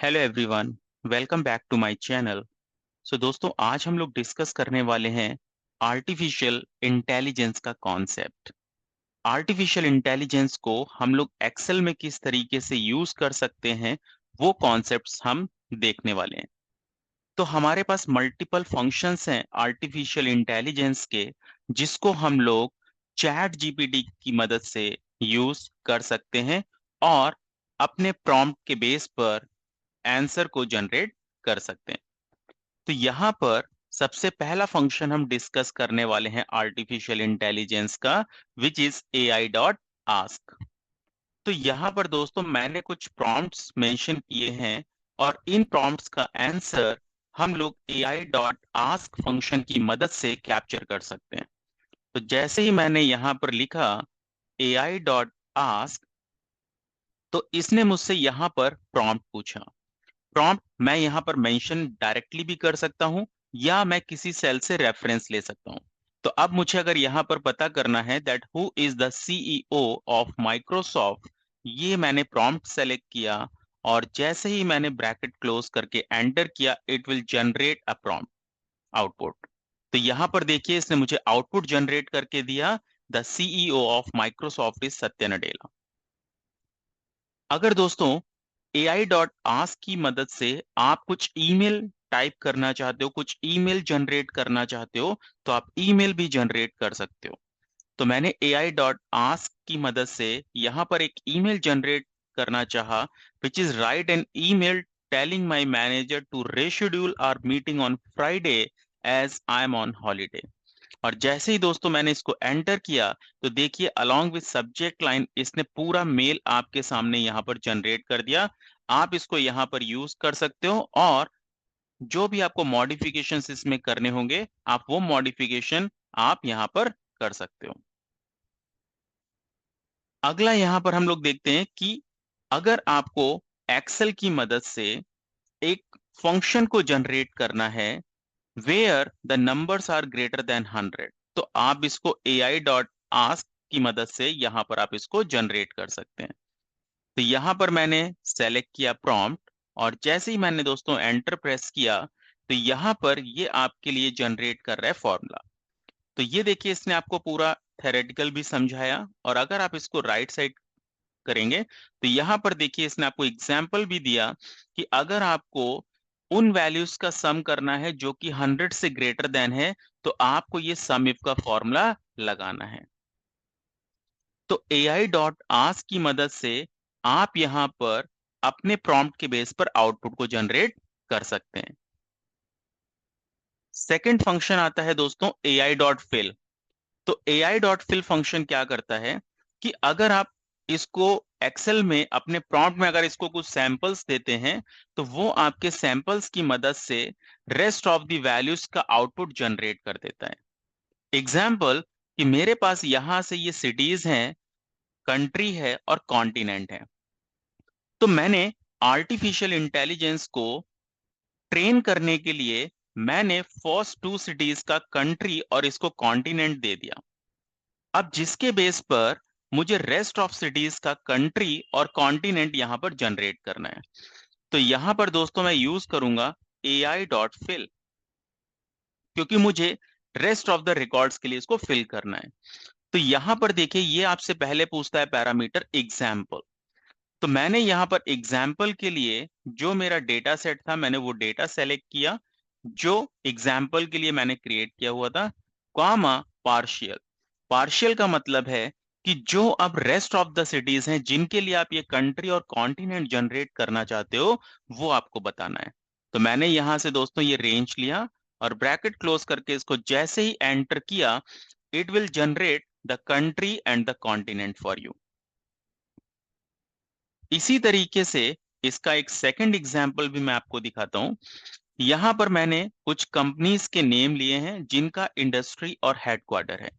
Hello everyone, welcome back to my channel. So दोस्तों, आज हम लोग डिस्कस करने वाले हैं आर्टिफिशियल इंटेलिजेंस का कॉन्सेप्ट। आर्टिफिशियल इंटेलिजेंस को हम लोग एक्सेल में किस तरीके से यूज कर सकते हैं, वो कॉन्सेप्ट्स हम देखने वाले हैं। तो हमारे पास मल्टीपल फंक्शंस हैं आर्टिफिशियल इंटेलिजेंस के, जिसको हम लोग चैट जीपीटी की मदद से यूज कर सकते हैं और अपने प्रॉम्प्ट के बेस पर आंसर को जनरेट कर सकते हैं। तो यहाँ पर सबसे पहला फंक्शन हम डिस्कस करने वाले हैं आर्टिफिशियल इंटेलिजेंस का, which is AI dot ask. तो यहाँ पर दोस्तों मैंने कुछ प्रॉम्प्ट्स मेंशन किए हैं और इन प्रॉम्प्ट्स का आंसर हम लोग एआई डॉट आस्क फंक्शन की मदद से कैप्चर कर सकते हैं। तो जैसे ही मैंने यहाँ पर लिखा एआई डॉट आस्क, तो इसने मुझसे यहाँ पर प्रॉम्प्ट पूछा। प्रॉम्प्ट मैं यहाँ पर मेंशन डायरेक्टली भी कर सकता हूँ या मैं किसी सेल से रेफरेंस ले सकता हूँ। तो अब मुझे अगर यहाँ पर पता करना है that who is the CEO of Microsoft, ये मैंने प्रॉम्प्ट सेलेक्ट किया और जैसे ही मैंने ब्रैकेट क्लोज करके एंटर किया, it will generate a prompt output. तो यहाँ पर देखिए, इसने मुझे आउटपुट जनरेट करके दिया, the CEO of Microsoft is सत्य नडेला। अगर दोस्तों AI डॉट आस्क की मदद से आप कुछ ईमेल टाइप करना चाहते हो, कुछ ईमेल जनरेट करना चाहते हो, तो आप ईमेल भी जनरेट कर सकते हो। तो मैंने AI डॉट आस्क की मदद से यहाँ पर एक ईमेल जनरेट करना चाहा, which is write an email telling my manager to reschedule our meeting on Friday as I am on holiday. और जैसे ही दोस्तों मैंने इसको एंटर किया, तो देखिए अलोंग विद सब्जेक्ट लाइन इसने पूरा मेल आपके सामने यहाँ पर जनरेट कर दिया। आप इसको यहाँ पर यूज कर सकते हो और जो भी आपको मॉडिफिकेशंस इसमें करने होंगे, आप वो मॉडिफिकेशन आप यहाँ पर कर सकते हो। अगला यहाँ पर हम लोग देखते हैं कि अगर आपको एक्सेल की मदद से एक फंक्शन को जनरेट करना है where the numbers are greater than 100, तो आप इसको एआई डॉट आस्क की मदद से यहां पर आप इसको जनरेट कर सकते हैं। तो यहां पर मैंने सेलेक्ट किया प्रॉम्प्ट और जैसे ही मैंने दोस्तों एंटर प्रेस किया, तो यहां पर ये आपके लिए जनरेट कर रहा है फॉर्मूला। तो ये देखिए, इसने आपको पूरा थेरेटिकल भी समझाया और अगर आप इसको राइट साइड करेंगे, तो यहां पर देखिए इसने आपको एग्जाम्पल भी दिया कि अगर आपको उन वैल्यूज का सम करना है जो कि 100 से ग्रेटर देन है, तो आपको ये सम इफ का फॉर्मूला लगाना है। तो एआई डॉट आस्क की मदद से आप यहां पर अपने प्रॉम्प्ट के बेस पर आउटपुट को जनरेट कर सकते हैं। सेकंड फंक्शन आता है दोस्तों एआई डॉट फिल। तो एआई डॉट फिल फंक्शन क्या करता है कि अगर आप इसको एक्सेल में अपने प्रॉम्प्ट में अगर इसको कुछ सैंपल्स देते हैं, तो वो आपके सैंपल्स की मदद से रेस्ट ऑफ द वैल्यूज का आउटपुट जनरेट कर देता है। एग्जाम्पल कि मेरे पास यहां से ये सिटीज हैं, कंट्री है और कॉन्टिनेंट है। तो मैंने आर्टिफिशियल इंटेलिजेंस को ट्रेन करने के लिए मैंने फर्स्ट टू सिटीज का कंट्री और इसको कॉन्टिनेंट दे दिया। अब जिसके बेस पर मुझे रेस्ट ऑफ सिटीज का कंट्री और कॉन्टिनेंट यहां पर जनरेट करना है। तो यहां पर दोस्तों मैं यूज करूंगा एआई डॉट फिल, क्योंकि मुझे रेस्ट ऑफ द रिकॉर्ड्स के लिए इसको फिल करना है। तो यहां पर देखिए, ये आपसे पहले पूछता है पैरामीटर एग्जाम्पल। तो मैंने यहां पर एग्जाम्पल के लिए जो मेरा डेटा सेट था, मैंने वो डेटा सेलेक्ट किया जो एग्जाम्पल के लिए मैंने क्रिएट किया हुआ था, कॉमा पार्शियल। पार्शियल का मतलब है कि जो अब रेस्ट ऑफ द सिटीज हैं जिनके लिए आप ये कंट्री और कॉन्टिनेंट जनरेट करना चाहते हो, वो आपको बताना है। तो मैंने यहां से दोस्तों ये रेंज लिया और ब्रैकेट क्लोज करके इसको जैसे ही एंटर किया, it will generate the country and the continent for you. इसी तरीके से इसका एक सेकंड एग्जाम्पल भी मैं आपको दिखाता हूं। यहां पर मैंने कुछ कंपनीज के नेम लिए हैं जिनका इंडस्ट्री और हेडक्वार्टर है।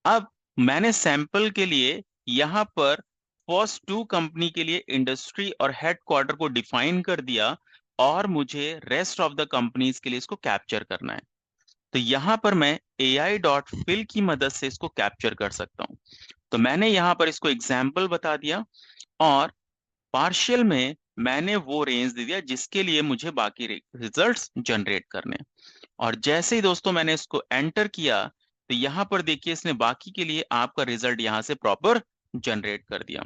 अब मैंने सैंपल के लिए यहां पर फर्स्ट टू कंपनी के लिए इंडस्ट्री और हेडक्वार्टर को डिफाइन कर दिया और मुझे रेस्ट ऑफ द कंपनीज के लिए इसको कैप्चर करना है। तो यहां पर मैं एआई डॉट फिल की मदद से इसको कैप्चर कर सकता हूं। तो मैंने यहां पर इसको एग्जाम्पल बता दिया और पार्शियल में मैंने वो रेंज दे दिया जिसके लिए मुझे बाकी रिजल्ट्स जनरेट करने। और जैसे ही दोस्तों मैंने इसको एंटर किया, तो यहाँ पर देखिए इसने बाकी के लिए आपका रिजल्ट यहाँ से प्रॉपर जनरेट कर दिया।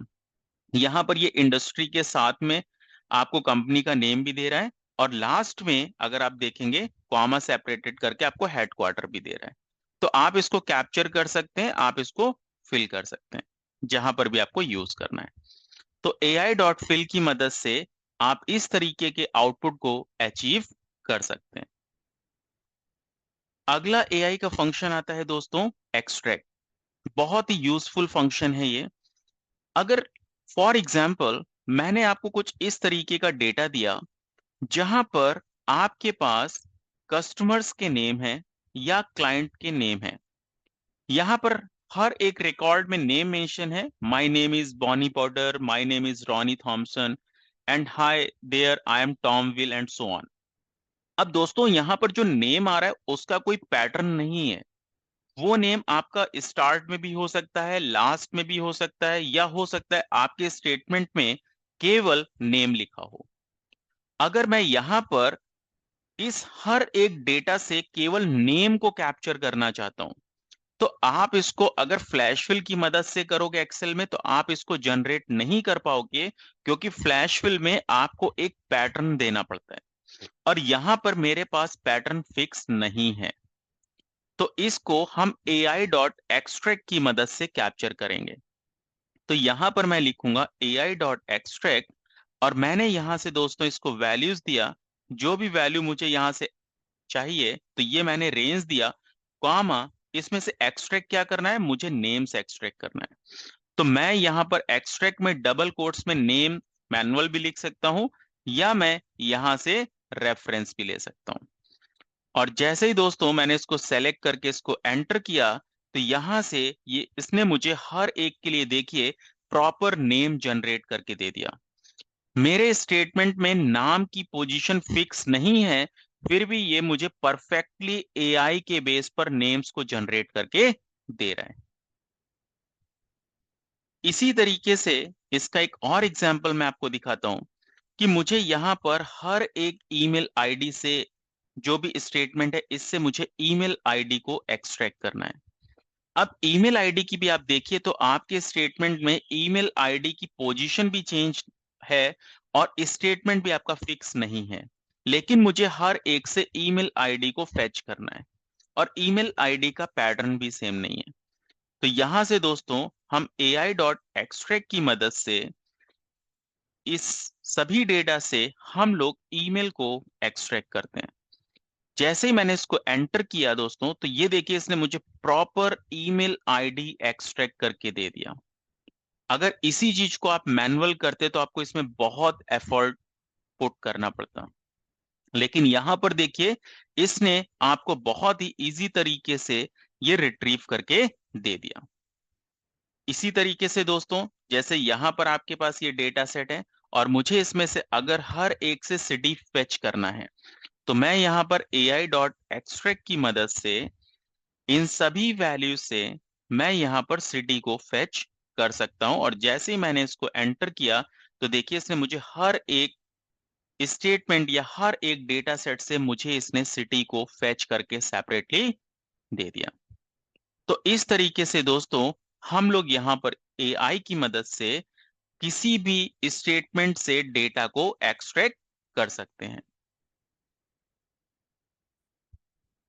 यहाँ पर ये इंडस्ट्री के साथ में आपको कंपनी का नेम भी दे रहा है, और लास्ट में अगर आप देखेंगे कॉमा सेपरेटेड करके आपको हेडक्वार्टर भी दे रहा है। तो आप इसको कैप्चर कर सकते हैं, आप इसको फिल कर सकते हैं जहां पर भी आपको यूज करना है। तो AI डॉट फिल की मदद से आप इस तरीके के आउटपुट को अचीव कर सकते हैं। अगला AI का फंक्शन आता है दोस्तों एक्सट्रैक्ट। बहुत ही यूजफुल फंक्शन है ये। अगर फॉर एग्जाम्पल मैंने आपको कुछ इस तरीके का डेटा दिया जहां पर आपके पास कस्टमर्स के नेम है या क्लाइंट के नेम है, यहां पर हर एक रिकॉर्ड में नेम मेंशन है, my name is Bonnie Potter, my name is Ronnie Thomson, and hi there I am Tom Will and so on. अब दोस्तों यहां पर जो नेम आ रहा है उसका कोई पैटर्न नहीं है। वो नेम आपका स्टार्ट में भी हो सकता है, लास्ट में भी हो सकता है, या हो सकता है आपके स्टेटमेंट में केवल नेम लिखा हो। अगर मैं यहां पर इस हर एक डेटा से केवल नेम को कैप्चर करना चाहता हूं, तो आप इसको अगर फ्लैश फिल की मदद से करोगे एक्सेल में, तो आप इसको जनरेट नहीं कर पाओगे, क्योंकि फ्लैश फिल में आपको एक पैटर्न देना पड़ता है, और यहां पर मेरे पास पैटर्न फिक्स नहीं है। तो इसको हम AI डॉट एक्सट्रैक्ट की मदद से कैप्चर करेंगे। तो यहां पर मैं लिखूंगा AI डॉट एक्सट्रैक्ट, और मैंने यहां से दोस्तों इसको वैल्यूज दिया। जो भी वैल्यू मुझे यहां से चाहिए, तो ये मैंने रेंज दिया, कॉमा इसमें से एक्सट्रैक्ट क्या करना है, मुझे नेम से एक्सट्रैक्ट करना है। तो मैं यहां पर एक्सट्रैक्ट में डबल कोट्स में नेम मैनुअल भी लिख सकता हूं, या मैं यहां से रेफरेंस भी ले सकता हूं। और जैसे ही दोस्तों मैंने इसको सेलेक्ट करके इसको एंटर किया, तो यहां से ये इसने मुझे हर एक के लिए देखिए प्रॉपर नेम जनरेट करके दे दिया। मेरे स्टेटमेंट में नाम की पोजीशन फिक्स नहीं है, फिर भी ये मुझे परफेक्टली AI के बेस पर नेम्स को जनरेट करके दे रहा है। इसी तरीके से इसका एक और एग्जांपल मैं आपको दिखाता हूं कि मुझे यहां पर हर एक ईमेल आईडी से, जो भी स्टेटमेंट है इससे मुझे ईमेल आईडी को एक्सट्रैक्ट करना है। अब ईमेल आईडी की भी आप देखिए तो आपके स्टेटमेंट में ईमेल आईडी की पोजीशन भी चेंज है, और स्टेटमेंट भी आपका फिक्स नहीं है। लेकिन मुझे हर एक से ईमेल आईडी को फेच करना है, और ईमेल आईडी का पैटर्न भी सेम नहीं है। तो यहां से दोस्तों हम AI डॉट एक्सट्रैक्ट की मदद से इस सभी डेटा से हम लोग ईमेल को एक्सट्रैक्ट करते हैं। जैसे ही मैंने इसको एंटर किया दोस्तों, तो ये देखिए इसने मुझे प्रॉपर ईमेल आईडी एक्सट्रैक्ट करके दे दिया। अगर इसी चीज को आप मैनुअल करते तो आपको इसमें बहुत एफर्ट पुट करना पड़ता, लेकिन यहां पर देखिए इसने आपको बहुत ही इजी तरीके से ये रिट्रीव करके दे दिया। इसी तरीके से दोस्तों जैसे यहां पर आपके पास ये डेटा सेट है, और मुझे इसमें से अगर हर एक से सिटी फेच करना है, तो मैं यहां पर AI डॉट एक्सट्रैक्ट की मदद से इन सभी वैल्यू से मैं यहां पर सिटी को फेच कर सकता हूं। और जैसे ही मैंने इसको एंटर किया, तो देखिए इसने मुझे हर एक स्टेटमेंट या हर एक डेटा सेट से मुझे इसने सिटी को फेच करके सेपरेटली दे दिया। तो इस तरीके से दोस्तों हम लोग यहां पर AI की मदद से किसी भी स्टेटमेंट से डेटा को एक्सट्रैक्ट कर सकते हैं।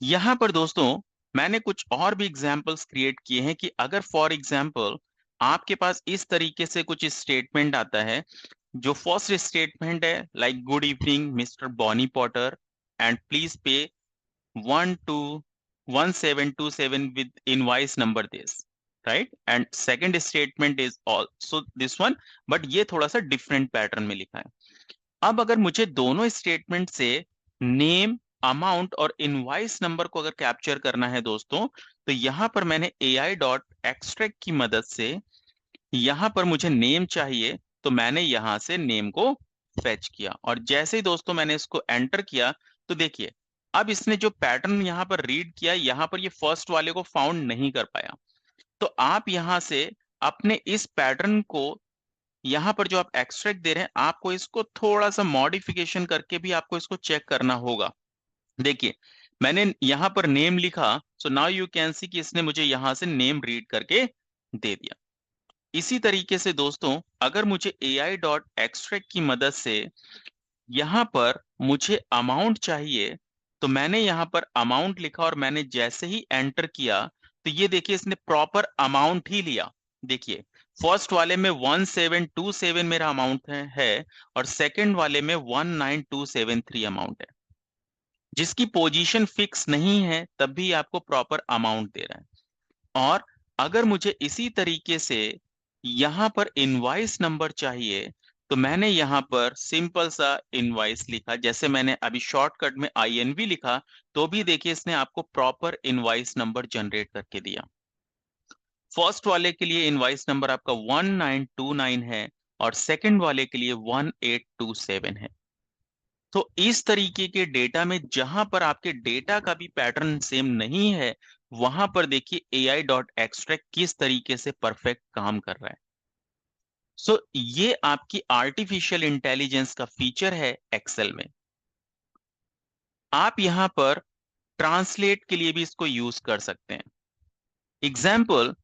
यहां पर दोस्तों मैंने कुछ और भी एग्जांपल्स क्रिएट किए हैं कि अगर फॉर एग्जांपल आपके पास इस तरीके से कुछ स्टेटमेंट आता है, जो फर्स्ट स्टेटमेंट है like good evening mister Bonnie Potter and please pay 121727 with invoice number this, right? And second statement is also this one, but ये थोड़ा सा डिफरेंट पैटर्न में लिखा है। अब अगर मुझे दोनों स्टेटमेंट से नेम, अमाउंट और इनवाइस नंबर को अगर कैप्चर करना है दोस्तों, तो यहां पर मैंने AI डॉट एक्सट्रैक्ट की मदद से, यहां पर मुझे नेम चाहिए, तो मैंने यहां से नेम को फेच किया, और जैसे ही दोस्तों मैंने इसको एंटर किया, तो देखिए अब इसने जो पैटर्न यहां पर रीड किया, यहां पर ये फर्स्ट वाले को फाउंड नहीं कर पाया। तो आप यहां से अपने इस पैटर्न को यहाँ पर जो आप एक्सट्रैक्ट दे रहे हैं, आपको इसको थोड़ा सा मॉडिफिकेशन करके भी आपको इसको चेक करना होगा। देखिए, मैंने यहाँ पर नेम लिखा, so now you can see कि इसने मुझे यहां से नेम रीड करके दे दिया। इसी तरीके से दोस्तों, अगर मुझे AI.extract की मदद से यहां पर मुझे अमाउंट चाहिए, तो मैंने यहां पर अमाउंट लिखा और मैंने जैसे ही एंटर किया, तो ये देखिए इसने प्रॉपर अमाउंट ही लिया। देखिए, फर्स्ट वाले में 1727 मेरा अमाउंट है और सेकंड वाले में 19273 अमाउंट है। जिसकी पोजीशन फिक्स नहीं है तब भी आपको प्रॉपर अमाउंट दे रहा है। और अगर मुझे इसी तरीके से यहां पर इनवाइस नंबर चाहिए, तो मैंने यहां पर सिंपल सा इनवाइस लिखा, जैसे मैंने अभी शॉर्टकट में INV लिखा, तो भी देखिए इसने आपको प्रॉपर इनवाइस नंबर जनरेट करके दिया। फर्स्ट वाले के लिए इनवाइस नंबर आपका 1929 है और सेकंड वाले के लिए 1827 है। तो इस तरीके के डेटा में जहां पर आपके डेटा का भी पैटर्न सेम नहीं है, वहां पर देखिए AI.extract किस तरीके से परफेक्ट काम कर रहा है। सो ये आपकी आर्टिफिशियल इंटेलिजेंस का फीचर है एक्सेल में। आप यहां पर ट्रांसलेट के लिए भी इसको यूज कर सकते हैं। एग्जाम्पल,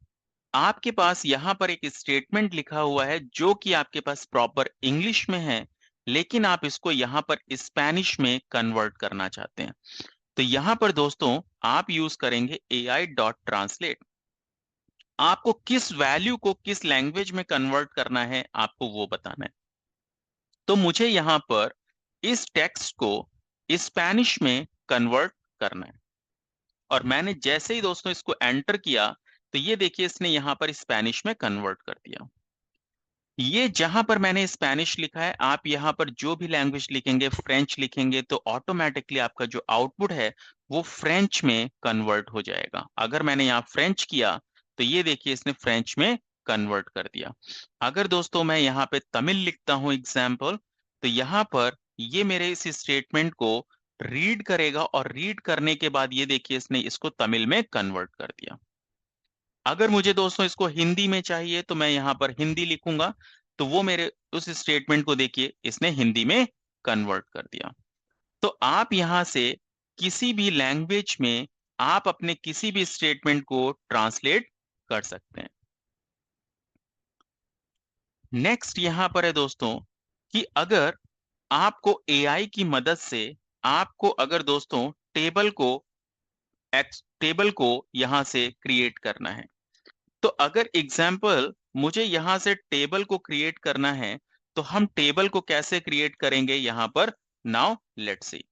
आपके पास यहां पर एक स्टेटमेंट लिखा हुआ है जो कि आपके पास प्रॉपर इंग्लिश में है, लेकिन आप इसको यहां पर स्पेनिश में कन्वर्ट करना चाहते हैं। तो यहां पर दोस्तों आप यूज करेंगे AI.translate। आपको किस वैल्यू को किस लैंग्वेज में कन्वर्ट करना है, आपको वो बताना है। तो मुझे यहां पर इस टेक्स्ट को स्पेनिश में कन्वर्ट करना है, और मैंने जैसे ही दोस्तों इसको एंटर किया, तो ये देखिए इसने यहां पर स्पेनिश में कन्वर्ट कर दिया। ये जहां पर मैंने स्पेनिश लिखा है, आप यहां पर जो भी लैंग्वेज लिखेंगे, फ्रेंच लिखेंगे, तो ऑटोमेटिकली आपका जो आउटपुट है वो फ्रेंच में कन्वर्ट हो जाएगा। अगर मैंने यहाँ फ्रेंच किया, तो ये देखिए इसने फ्रेंच में कन्वर्ट कर दिया। अगर दोस्तों मैं यहाँ पे तमिल लिखता हूं एग्जाम्पल, तो यहाँ पर ये मेरे इस स्टेटमेंट को रीड करेगा और रीड करने के बाद ये देखिए इसने इसको तमिल में कन्वर्ट कर दिया। अगर मुझे दोस्तों इसको हिंदी में चाहिए, तो मैं यहां पर हिंदी लिखूंगा, तो वो मेरे उस स्टेटमेंट को देखिए इसने हिंदी में कन्वर्ट कर दिया। तो आप यहां से किसी भी लैंग्वेज में आप अपने किसी भी स्टेटमेंट को ट्रांसलेट कर सकते हैं। नेक्स्ट यहां पर है दोस्तों कि अगर आपको AI की मदद से आपको अगर दोस्तों टेबल को यहां से क्रिएट करना है, तो अगर एग्जाम्पल मुझे यहां से टेबल को क्रिएट करना है, तो हम टेबल को कैसे क्रिएट करेंगे यहां पर, नाउ लेट्स सी।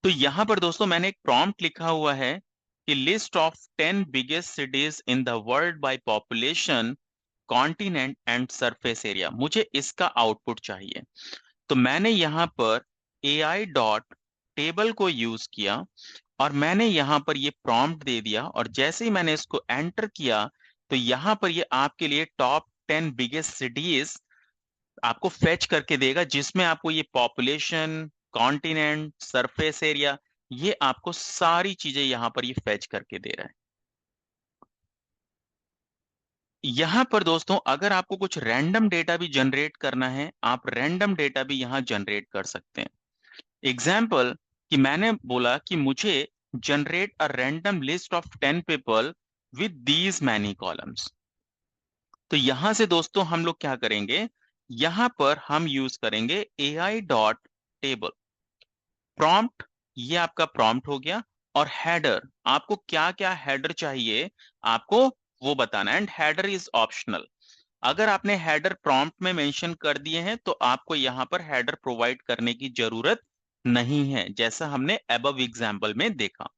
तो यहां पर दोस्तों मैंने एक प्रॉम्प्ट लिखा हुआ है कि list of 10 biggest cities in the world by population, continent and surface area. मुझे इसका आउटपुट चाहिए। तो मैंने यहां पर AI.टेबल को यूज किया और मैंने यहां पर ये प्रॉम्प्ट दे दिया, और जैसे ही मैंने इसको एंटर किया, तो यहां पर ये आपके लिए टॉप 10 बिगेस्ट सिटीज आपको फेच करके देगा, जिसमें आपको ये पॉपुलेशन, कॉन्टिनेंट, सरफेस एरिया, ये आपको सारी चीजें यहां पर ये फेच करके दे रहा है। यहां पर दोस्तों अगर आपको कुछ रैंडम डेटा भी जनरेट करना है, आप रैंडम डेटा भी यहां जनरेट कर सकते हैं। एग्जाम्पल, कि मैंने बोला कि मुझे generate a random list of 10 people with these many columns. तो यहां से दोस्तों हम लोग क्या करेंगे, यहां पर हम यूज करेंगे AI.टेबल। प्रॉम्प्ट, ये आपका प्रॉम्प्ट हो गया। और हेडर, आपको क्या क्या हेडर चाहिए, आपको वो बताना, एंड हेडर इज ऑप्शनल। अगर आपने हेडर प्रॉम्प्ट में मेंशन कर दिए हैं, तो आपको यहां पर हेडर प्रोवाइड करने की जरूरत नहीं है, जैसा हमने अबव एग्जाम्पल में देखा।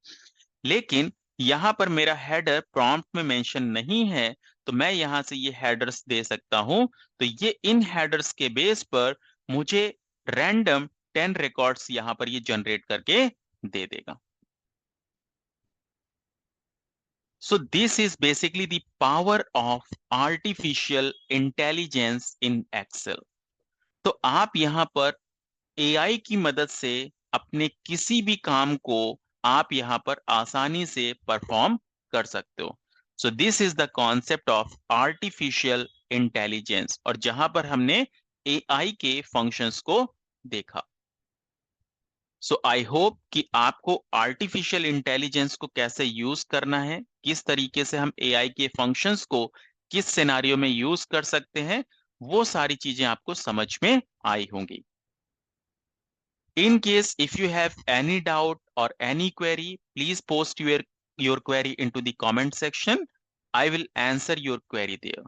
लेकिन यहां पर मेरा हेडर प्रॉम्प्ट में मेंशन नहीं है, तो मैं यहां से ये हेडर्स दे सकता हूं। तो ये इन हेडर्स के बेस पर मुझे रैंडम 10 रिकॉर्ड्स यहां पर ये जनरेट करके दे देगा। So this is basically the power of artificial intelligence in Excel. तो आप यहां पर AI की मदद से अपने किसी भी काम को आप यहां पर आसानी से परफॉर्म कर सकते हो। सो this is the concept of artificial intelligence, और जहां पर हमने एआई के फंक्शंस को देखा। सो आई होप कि आपको आर्टिफिशियल इंटेलिजेंस को कैसे यूज करना है, किस तरीके से हम एआई के फंक्शंस को किस सिनारियो में यूज कर सकते हैं, वो सारी चीजें आपको समझ में आई होंगी। In case if you have any doubt or any query, please post your query into the comment section. I will answer your query there.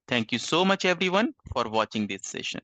Thank you so much everyone for watching this session.